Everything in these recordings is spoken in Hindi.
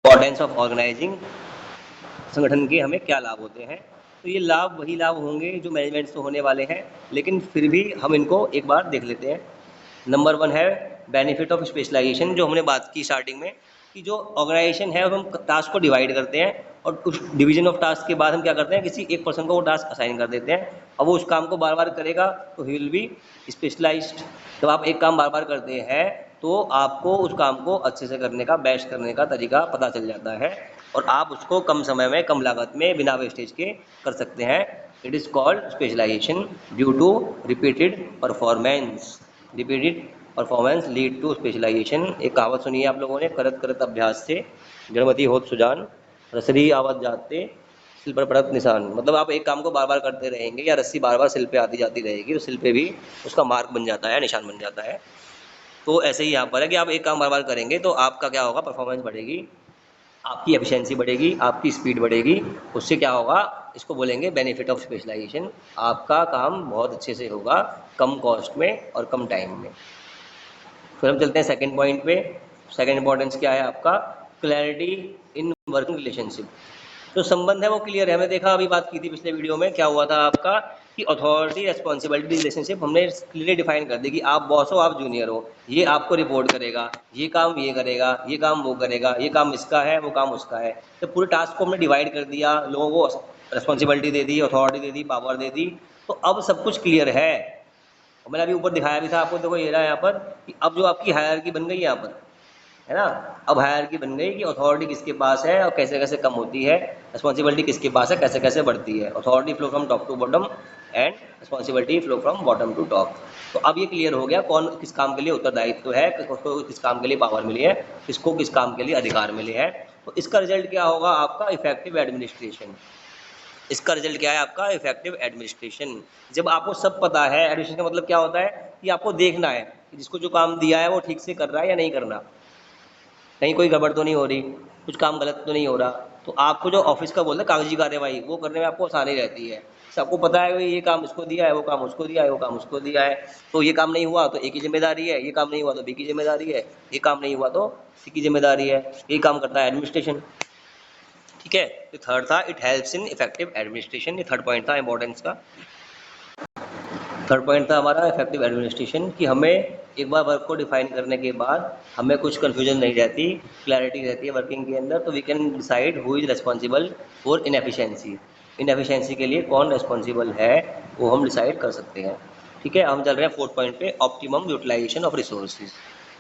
इम्पोर्टेंस ऑफ ऑर्गेनाइजिंग, संगठन के हमें क्या लाभ होते हैं। तो ये लाभ वही लाभ होंगे जो मैनेजमेंट से होने वाले हैं, लेकिन फिर भी हम इनको एक बार देख लेते हैं। नंबर 1 है बेनिफिट ऑफ स्पेशलाइजेशन, जो हमने बात की स्टार्टिंग में कि जो ऑर्गेनाइजेशन है हम टास्क को डिवाइड करते हैं और उस डिवीजन ऑफ टास्क के बाद हम क्या करते हैं, किसी एक पर्सन को वो टास्क असाइन कर देते हैं। अब वो उस काम को बार बार करेगा तो ही विल बी स्पेशलाइज्ड। जब आप एक काम बार बार करते हैं तो आपको उस काम को अच्छे से करने का, बेस्ट करने का तरीका पता चल जाता है और आप उसको कम समय में, कम लागत में, बिना वेस्टेज के कर सकते हैं। It is called specialization due to repeated performance. Repeated performance lead to specialization. एक कहावत सुनी है आप लोगों ने, करत करत अभ्यास से गणमति होत सुजान, रसरी आवत जाते सिल पर पड़त निशान। मतलब आप एक काम को बार बार करते रहेंगे या रस्सी बार बार सिल पे आती जाती रहेगी तो सिल पे भी उसका मार्क बन जाता है, निशान बन जाता है। तो ऐसे ही यहाँ पर है कि आप एक काम बार बार करेंगे तो आपका क्या होगा, परफॉर्मेंस बढ़ेगी, आपकी एफिशिएंसी बढ़ेगी, आपकी स्पीड बढ़ेगी। उससे क्या होगा, इसको बोलेंगे बेनिफिट ऑफ स्पेशलाइजेशन। आपका काम बहुत अच्छे से होगा, कम कॉस्ट में और कम टाइम में। फिर हम चलते हैं सेकंड पॉइंट पे। सेकंड इंपॉर्टेंस क्या है आपका, क्लैरिटी इन वर्किंग रिलेशनशिप। जो संबंध है वो क्लियर है। हमने देखा, अभी बात की थी पिछले वीडियो में, क्या हुआ था आपका कि अथॉरिटी रिस्पॉन्सिबिलिटी रिलेशनशिप हमने क्लियरली डिफाइन कर दी कि आप बॉस हो, आप जूनियर हो, ये आपको रिपोर्ट करेगा, ये काम ये करेगा, ये काम वो करेगा, ये काम इसका है, वो काम उसका है। तो पूरे टास्क को हमने डिवाइड कर दिया, लोगों को रिस्पॉन्सिबिलिटी दे दी, अथॉरिटी दे दी, पावर दे दी। तो अब सब कुछ क्लियर है। और मैंने अभी ऊपर दिखाया भी था आपको, देखो ये रहा यहाँ पर कि अब जो आपकी हायरार्की बन गई यहाँ पर, है ना। अब हायरार्की बन गई कि अथॉरिटी किसके पास है और कैसे कैसे कम होती है, रिस्पॉन्सिबिलिटी किसके पास है, कैसे कैसे बढ़ती है। Authority flow from top to bottom and responsibility flow from bottom to top. तो अब ये क्लियर हो गया कौन किस काम के लिए उत्तरदायित्व है, किसको किस काम के लिए पावर मिली है, किसको किस काम के लिए अधिकार मिले हैं। तो इसका रिजल्ट क्या होगा आपका, इफेक्टिव एडमिनिस्ट्रेशन। इसका रिजल्ट क्या है आपका, इफेक्टिव एडमिनिस्ट्रेशन। जब आपको सब पता है, एडमिनिस्ट्रेशन का मतलब क्या होता है कि आपको देखना है कि जिसको जो काम दिया है वो ठीक से कर रहा है या नहीं करना, कहीं कोई गड़बड़ तो नहीं हो रही, कुछ काम गलत तो नहीं हो रहा। तो आपको जो ऑफिस का बोलते हैं कागजी कार्यवाही, वो करने में आपको आसानी रहती है। सबको पता है कि ये काम इसको दिया है, वो काम उसको दिया है, वो काम उसको दिया है। तो ये काम नहीं हुआ तो ए की जिम्मेदारी है, ये काम नहीं हुआ तो बी की जिम्मेदारी है, ये काम नहीं हुआ तो सी की जिम्मेदारी है। ये काम करता है एडमिनिस्ट्रेशन। ठीक है। तो थर्ड था it helps in effective administration, ये थर्ड पॉइंट था इंपॉर्टेंस का। थर्ड पॉइंट था हमारा इफेक्टिव एडमिनिस्ट्रेशन, कि हमें एक बार वर्क को डिफाइन करने के बाद हमें कुछ कन्फ्यूजन नहीं रहती, क्लैरिटी रहती है वर्किंग के अंदर। तो we can decide who is responsible for inefficiency. Inefficiency के लिए कौन रिस्पॉन्सिबल है वो हम डिसाइड कर सकते हैं। ठीक है। हम चल रहे हैं फोर्थ पॉइंट पे, optimum utilization of resources.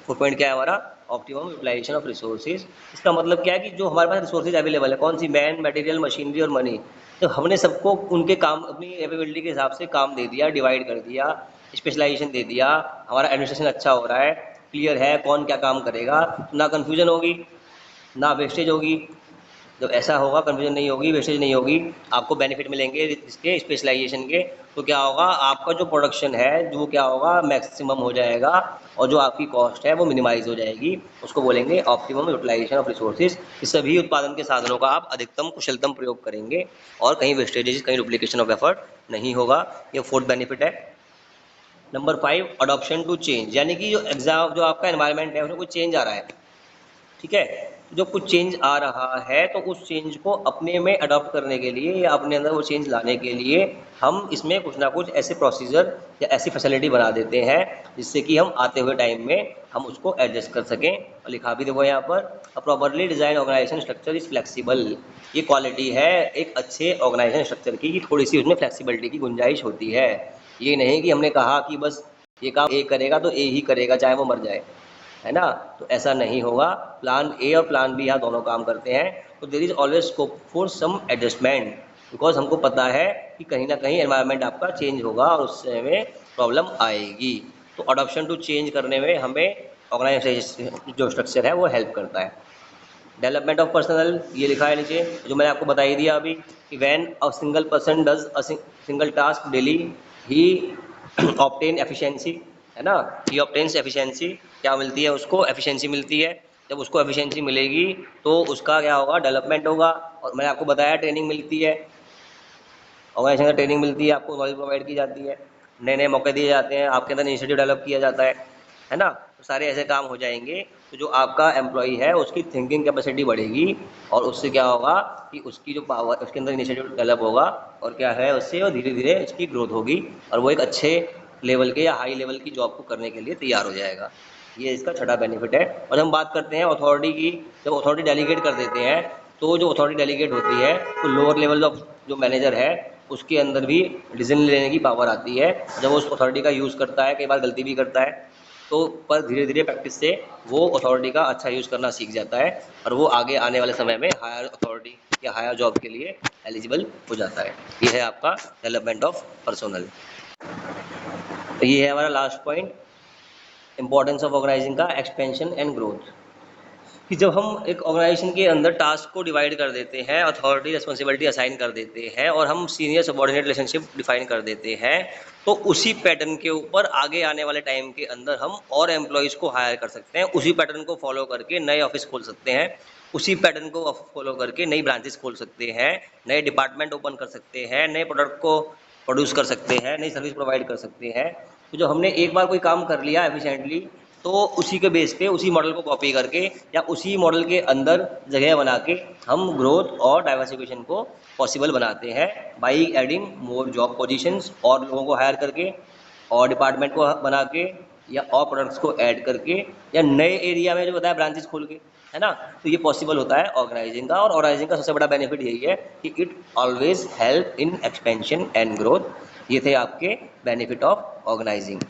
Fourth point क्या है हमारा, ऑप्टिमम यूटिलाइजेशन ऑफ रिसोर्सेज। इसका मतलब क्या है कि जो हमारे पास रिसोर्सेज अवेलेबल है, कौन सी, मैन, मटेरियल, मशीनरी और मनी। तो हमने सबको उनके काम, अपनी एबिलिटी के हिसाब से काम दे दिया, डिवाइड कर दिया, स्पेशलाइजेशन दे दिया। हमारा एडमिनिस्ट्रेशन अच्छा हो रहा है, क्लियर है कौन क्या काम करेगा, तो ना कन्फ्यूजन होगी, ना वेस्टेज होगी। जब ऐसा होगा, कन्फ्यूजन नहीं होगी, वेस्टेज नहीं होगी, आपको बेनिफिट मिलेंगे इसके स्पेशलाइजेशन के। तो क्या होगा, आपका जो प्रोडक्शन है जो क्या होगा, मैक्सिमम हो जाएगा और जो आपकी कॉस्ट है वो मिनिमाइज हो जाएगी। उसको बोलेंगे ऑप्टिमम यूटिलाइजेशन ऑफ रिसोर्सेज। इस सभी उत्पादन के साधनों का आप अधिकतम कुशलतम प्रयोग करेंगे और कहीं वेस्टेजेस, कहीं डुप्लीकेशन ऑफ एफर्ट नहीं होगा। ये फोर्थ बेनिफिट है। नंबर 5, अडॉप्शन टू चेंज, यानी कि जो एग्जाम, जो आपका एनवायरनमेंट है उसमें कुछ चेंज आ रहा है। ठीक है। जो कुछ चेंज आ रहा है तो उस चेंज को अपने में अडॉप्ट करने के लिए या अपने अंदर वो चेंज लाने के लिए हम इसमें कुछ ना कुछ ऐसे प्रोसीजर या ऐसी फैसिलिटी बना देते हैं जिससे कि हम आते हुए टाइम में हम उसको एडजस्ट कर सकें। और लिखा भी देखो यहाँ पर, a properly design organisation structure is flexible. ये क्वालिटी है एक अच्छे ऑर्गेनाइजेशन स्ट्रक्चर की, कि थोड़ी सी उसमें फ्लेक्सिबिलिटी की गुंजाइश होती है। ये नहीं कि हमने कहा कि बस ये काम ए करेगा तो ए ही करेगा चाहे वो मर जाए, है ना। तो ऐसा नहीं होगा। प्लान ए और प्लान बी यहाँ दोनों काम करते हैं। तो there is always scope for some adjustment, because हमको पता है कि कहीं ना कहीं एनवायरनमेंट आपका चेंज होगा और उससे हमें प्रॉब्लम आएगी। तो अडॉप्शन टू चेंज करने में हमें ऑर्गेनाइजेशन जो स्ट्रक्चर है वो हेल्प करता है। डेवलपमेंट ऑफ पर्सनल, ये लिखा है नीचे, जो मैंने आपको बता ही दिया अभी, कि when a single person does a single task daily he obtain efficiency, है ना। ही ऑब्टेन्स एफिशिएंसी, क्या मिलती है उसको, एफिशिएंसी मिलती है। जब उसको एफिशिएंसी मिलेगी तो उसका क्या होगा, डेवलपमेंट होगा। और मैंने आपको बताया ट्रेनिंग मिलती है, ऑर्गेनाइजेशन ट्रेनिंग मिलती है, आपको नॉलेज प्रोवाइड की जाती है, नए नए मौके दिए जाते हैं, आपके अंदर इनिशिएटिव डेवलप किया जाता है ना। तो सारे ऐसे काम हो जाएंगे तो जो आपका एम्प्लॉई है उसकी थिंकिंग कैपेसिटी बढ़ेगी और उससे क्या होगा कि उसकी जो पावर, उसके अंदर इनिशिएटिव डेवलप होगा और क्या है उससे और धीरे धीरे उसकी ग्रोथ होगी और वो एक अच्छे लेवल के या हाई लेवल की जॉब को करने के लिए तैयार हो जाएगा। ये इसका छठा बेनिफिट है। और हम बात करते हैं अथॉरिटी की। जब अथॉरिटी डेलीगेट कर देते हैं तो जो अथॉरिटी डेलीगेट होती है तो लोअर लेवल ऑफ जो मैनेजर है उसके अंदर भी डिसीजन लेने की पावर आती है। जब वो उस अथॉरिटी का यूज़ करता है, कई बार गलती भी करता है, तो पर धीरे धीरे प्रैक्टिस से वो अथॉरिटी का अच्छा यूज़ करना सीख जाता है और वो आगे आने वाले समय में हायर अथॉरिटी या हायर जॉब के लिए एलिजिबल हो जाता है। ये है आपका डेवलपमेंट ऑफ पर्सनल। तो ये है हमारा last point, importance of organizing का एक्सपेंशन एंड ग्रोथ। कि जब हम एक ऑर्गेनाइजेशन के अंदर टास्क को डिवाइड कर देते हैं, अथॉरिटी रिस्पॉन्सिबिलिटी असाइन कर देते हैं और हम सीनियर सबॉर्डिनेट रिलेशनशिप डिफाइन कर देते हैं, तो उसी पैटर्न के ऊपर आगे आने वाले टाइम के अंदर हम और एम्प्लॉयज़ को हायर कर सकते हैं। उसी पैटर्न को फॉलो करके नए ऑफिस खोल सकते हैं, उसी पैटर्न को फॉलो करके नई ब्रांचेस खोल सकते हैं, नए डिपार्टमेंट ओपन कर सकते हैं, नए प्रोडक्ट को प्रोड्यूस कर सकते हैं, नई सर्विस प्रोवाइड कर सकते हैं। तो जब हमने एक बार कोई काम कर लिया एफिशिएंटली, तो उसी के बेस पे उसी मॉडल को कॉपी करके या उसी मॉडल के अंदर जगह बना के हम ग्रोथ और डाइवर्सिफिकेशन को पॉसिबल बनाते हैं by adding more job positions, और लोगों को हायर करके और डिपार्टमेंट को बना के या और प्रोडक्ट्स को ऐड करके या नए एरिया में जो बताया ब्रांचेस खोल के, है ना। तो ये पॉसिबल होता है ऑर्गेनाइजिंग का, और ऑर्गेनाइजिंग का सबसे बड़ा बेनिफिट यही है कि it always help in expansion and growth. ये थे आपके बेनिफिट ऑफ ऑर्गेनाइजिंग।